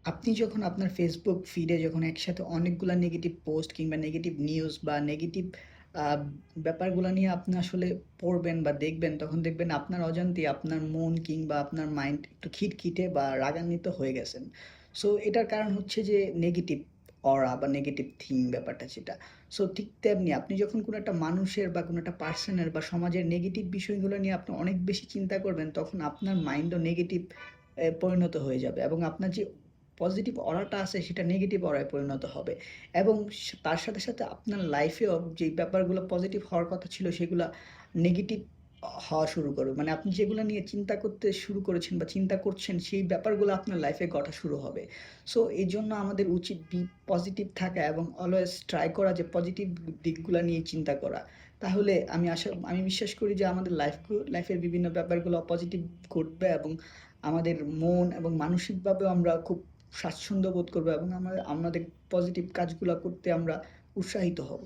আপনি যখন আপনার Facebook ফিডে যখন একসাথে অনেকগুলা নেগেটিভ পোস্ট কিংবা নেগেটিভ নিউজ বা নেগেটিভ আ ব্যাপারগুলা নিয়ে আপনি আসলে পড়বেন বা দেখবেন, তখন দেখবেন আপনার অজান্তেই আপনার মন কিংবা আপনার মাইন্ড একটু খিটখিটে বা রাগান্বিত হয়ে গেছেন। সো এটার কারণ হচ্ছে যে নেগেটিভ অরা বা নেগেটিভ থিং ব্যাপারটা যেটা। সো ঠিক তেমনি আপনি যখন কোনো একটা মানুষের বা কোনো একটা পার্সনের বা সমাজের নেগেটিভ বিষয়গুলো নিয়ে আপনি অনেক বেশি চিন্তা করবেন, তখন আপনার মাইন্ডও নেগেটিভ পরিণত হয়ে যাবে এবং আপনার যে পজিটিভ অরাটা আছে সেটা নেগেটিভ অরায় পরিণত হবে এবং তার সাথে, সাথে আপনার লাইফেও যেই ব্যাপারগুলো পজিটিভ হওয়ার কথা ছিল সেগুলা নেগেটিভ হওয়া শুরু করবে। মানে আপনি যেগুলা নিয়ে চিন্তা করতে শুরু করেছেন বা চিন্তা করছেন সেই ব্যাপারগুলো আপনার লাইফে ঘটা শুরু হবে। সো এজন্য আমাদের উচিত পজিটিভ থাকা এবং অলওয়েজ ট্রাই করা যে পজিটিভ দিকগুলা নিয়ে চিন্তা করা। তাহলে আমি বিশ্বাস করি যে আমাদের লাইফের বিভিন্ন ব্যাপারগুলো পজিটিভ ঘটবে এবং আমাদের মন এবং মানসিকভাবেও আমরা খুব স্বাচ্ছন্দ্য বোধ করবো এবং আমাদের পজিটিভ কাজগুলা করতে আমরা উৎসাহিত হব।